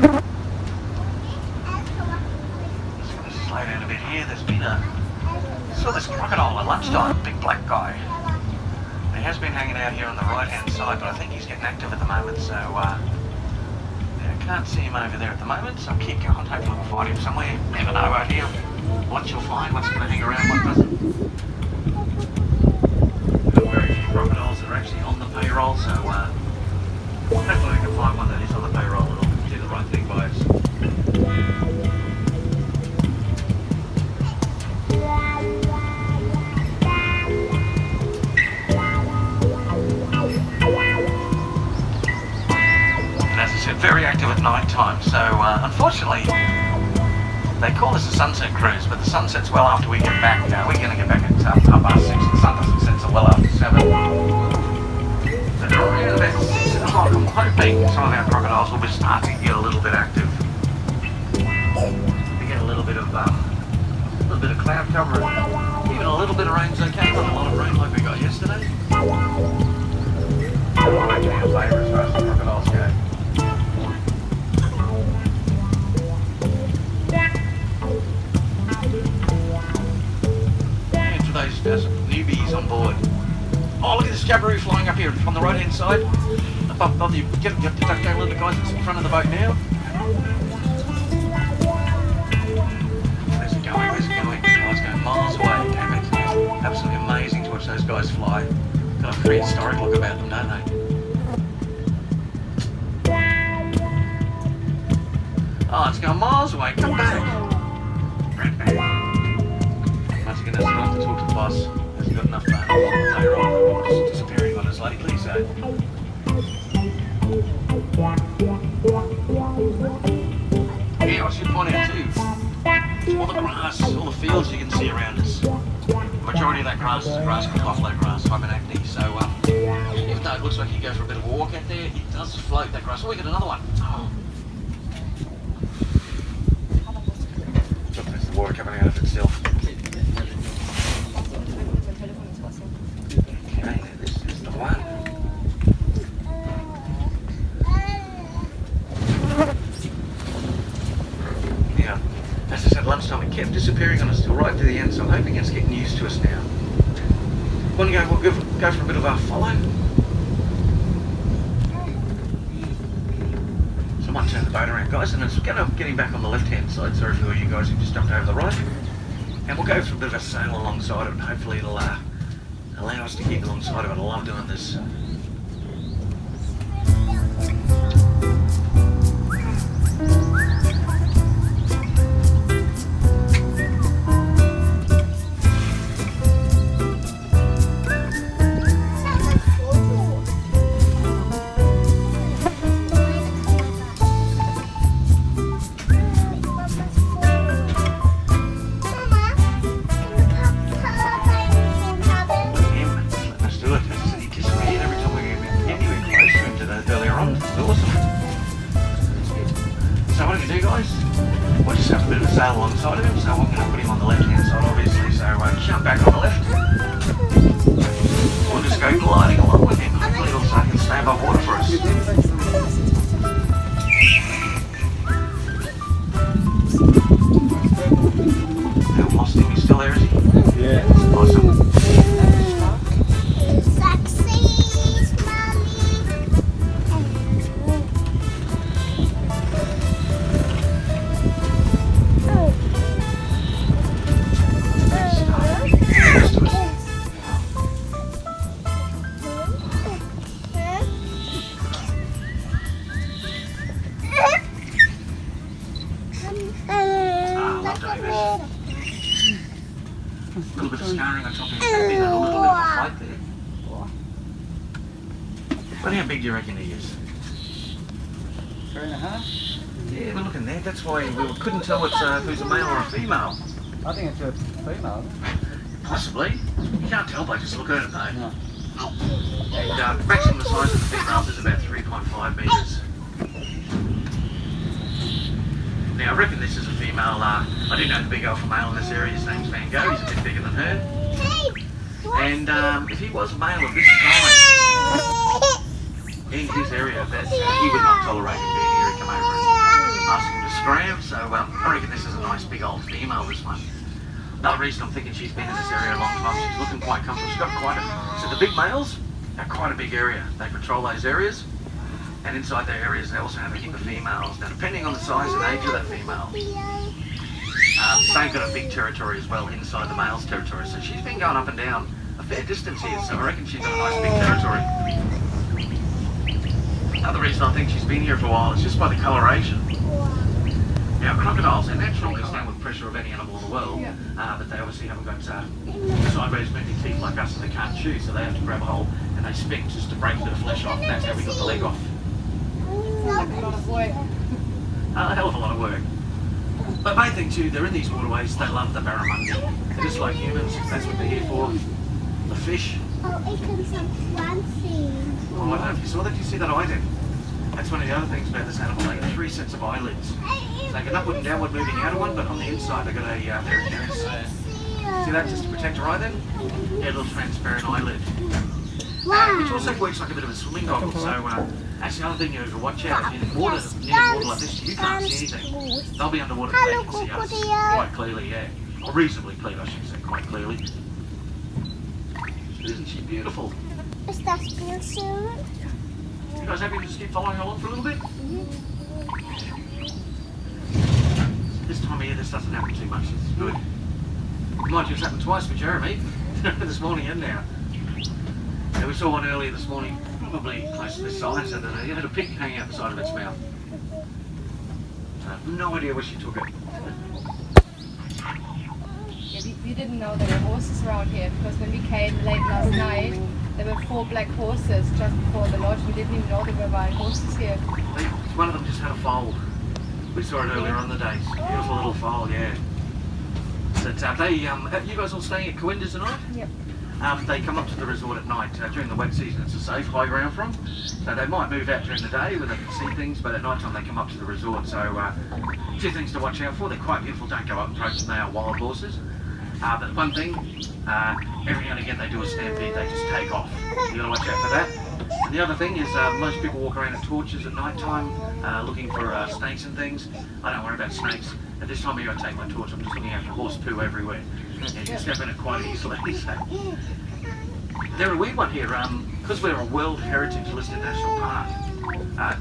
Just going to slow down a bit here. There's been saw this crocodile at lunchtime, big black guy. He has been hanging out here on the right hand side, but I think he's getting active at the moment, so yeah, I can't see him over there at the moment, so I'll keep going. Hopefully we'll find him somewhere. Never know out here what you'll find, what's going to hang around, what doesn't. There are very few crocodiles that are actually on the payroll, so hopefully we can find one that is on the payroll and will do the right thing by us. Very active at night time, so unfortunately they call this a sunset cruise, but the sun sets well after we get back. We're going to get back at 6:30. The sun doesn't set till well after 7. But around about 6 o'clock I'm hoping some of our crocodiles will be starting to get a little bit active. We get a little bit of cloud cover, and even a little bit of rain's okay, not a lot of rain like we got yesterday. I'm actually in favour as far as the crocodiles go. Those newbies on board. Oh, look at this jabberoo flying up here on the right hand side. Above you. Get the duck down, look at the guys that's in front of the boat now. Where's it going? Where's it going? Oh, it's going miles away. Damn it. Absolutely amazing to watch those guys fly. Got a prehistoric look about them, don't they? Oh, it's going miles away. Come back. Right back. Once again, that's enough to talk to the boss. Hasn't got enough payroll. Just disappearing on us lately, so. Yeah, I should point out too, all the grass, all the fields you can see around us. The majority of that grass is grass called buffalo grass, hymenacne. So even though it looks like you go for a bit of a walk out there, it does float that grass. Oh, we got another one. Oh. Look, there's the water coming out of itself. Lunchtime it kept disappearing on us till right to the end, so I'm hoping it's getting used to us now. We'll go for a bit of a follow. So I might turn the boat around, guys, and it's getting back on the left hand side. Sorry for you guys who just jumped over the right. And we'll go for a bit of a sail alongside it, and hopefully it'll allow us to keep alongside of it. I love doing this. Sail alongside of him, so I'm going to put him on the left hand side obviously, so jump back on the left. We'll just go gliding along with him, hopefully he'll start to stay above water for us. I've lost him, he's still there, is he? Yeah. Awesome. A little bit of scarring on top of his head, a little bit of a fight there. But how big do you reckon he is? 3.5? Yeah, we're looking there. That's why we couldn't tell if it's a male or a female. I think it's a female. Possibly. You can't tell by just looking at it though. No. And the maximum size of the females is about 3.5 metres. Now I reckon this is a female. I do know the big alpha male in this area. His name's Van Gogh. He's a bit bigger than her. And if he was male of this size in his area, that he would not tolerate him being here. He'd come over big old female, this one. Another reason I'm thinking she's been in this area a long time, she's looking quite comfortable. She's got quite a, so the big males have quite a big area. They patrol those areas, and inside their areas they also have a heap of females. Now depending on the size and age of that female, they've got a big territory as well inside the male's territory. So she's been going up and down a fair distance here, so I reckon she's got a nice big territory. Another reason I think she's been here for a while is just by the coloration. Now crocodiles, they're natural to stand with pressure of any animal in the world, but they obviously haven't got sideways bending teeth like us, and they can't chew, so they have to grab a hold and they spit just to break a bit of flesh off. That's how we got the leg off. Like a lot of work. A hell of a lot of work. But main thing too, they're in these waterways, they love the barramundi. They're just like humans, that's what they're here for. The fish. Oh, it comes up one thing. Oh, I don't know if you saw that, you see that eye then? That's one of the other things about this animal, they got 3 sets of eyelids. So they got upward and downward moving out of one, but on the inside they got a pair of ears. See that, just to protect her eye then? Yeah, a little transparent eyelid. Which also works like a bit of a swimming goggle, so that's the other thing you have to watch out. In water, near water like this, you can't see anything. They'll be underwater and they can see us quite clearly, yeah. Or reasonably clear, I should say, quite clearly. Isn't she beautiful? Is that still soon? You guys happy to just keep following along for a little bit? This time of year this doesn't happen too much, it's good. Mind you, it's happened twice for Jeremy, this morning and now. Yeah, we saw one earlier this morning, probably close to this size, and it had a pig hanging out the side of its mouth. No idea where she took it. Yeah, we didn't know there were horses around here, because when we came late last night, there were 4 black horses just before the lodge. We didn't even know there were wild horses here. One of them just had a foal. We saw it earlier on the day. Beautiful little foal, yeah. But you guys all staying at Coindas tonight? Yep. They come up to the resort at night. During the wet season it's a safe high ground for them. So they might move out during the day when they can see things, but at night time they come up to the resort. So 2 things to watch out for. They're quite beautiful, don't go up and approach them, they are wild horses. But one thing, every now and again they do a stampede, they just take off. You gotta watch out for that. And the other thing is most people walk around with torches at night time looking for snakes and things. I don't worry about snakes. At this time of year I take my torch, I'm just looking out for horse poo everywhere. And you can step in it quite easily. So. They're a weird one here, because we're a World Heritage listed national park.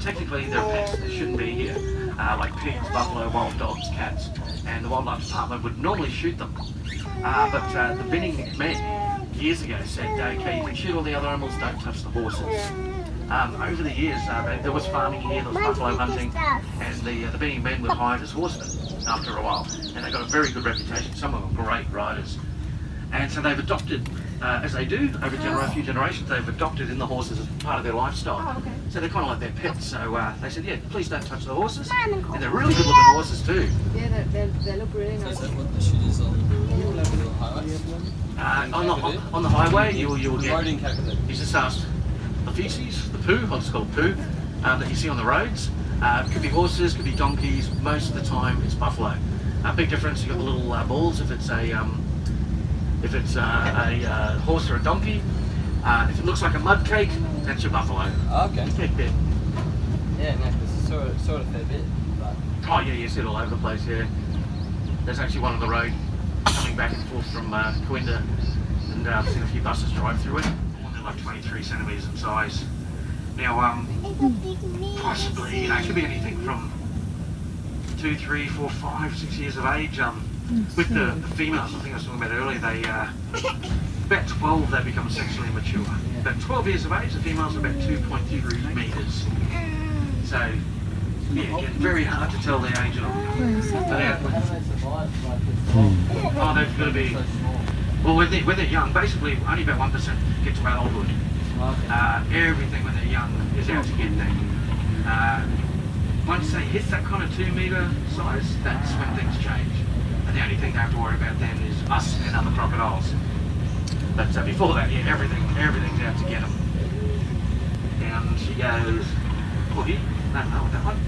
Technically they're pets, they shouldn't be here. Like pigs, buffalo, wild dogs, cats, and the wildlife department would normally shoot them. But the binning men years ago said, okay, you can shoot all the other animals, don't touch the horses. Over the years, there was farming here, there was buffalo hunting, and the binning men were hired as horsemen after a while, and they got a very good reputation. Some of them were great riders. And so they've adopted, as they do, over a few generations, they've adopted in the horses as part of their lifestyle. Oh, okay. So they're kind of like their pets, so they said, yeah, please don't touch the horses. And they're really good looking horses too. Yeah, they look really nice. Is that what the shit is on the highway? On the highway, you will The get, road in Kakadu. you just asked the feces, the poo, what's called poo, that you see on the roads. Could be horses, could be donkeys, most of the time it's buffalo. Big difference, you've got the little balls if it's a horse or a donkey. If it looks like a mud cake, that's your buffalo. Oh, okay. Yeah, no, because it's sort of fair bit. But... Oh yeah, you see it all over the place, yeah. There's actually one on the road coming back and forth from Coinda, and I've seen a few buses drive through it. They're like 23 centimetres in size. Now, possibly, it could be anything from 2, 3, 4, 5, 6 years of age. With the females, I think I was talking about earlier, they about 12 they become sexually mature. About 12 years of age, the females are about 2.3 metres. So, yeah, again, very hard to tell the age of them. Oh, they've got to be. Well, when they're young, basically only about 1% get to adulthood. Everything when they're young is out to get them. Once they hit that kind of 2 metre size, that's when things change. And the only thing they have to worry about then is us and other crocodiles. But before that, yeah, everything's out to get them. Down she goes. Oh, here? No, that one.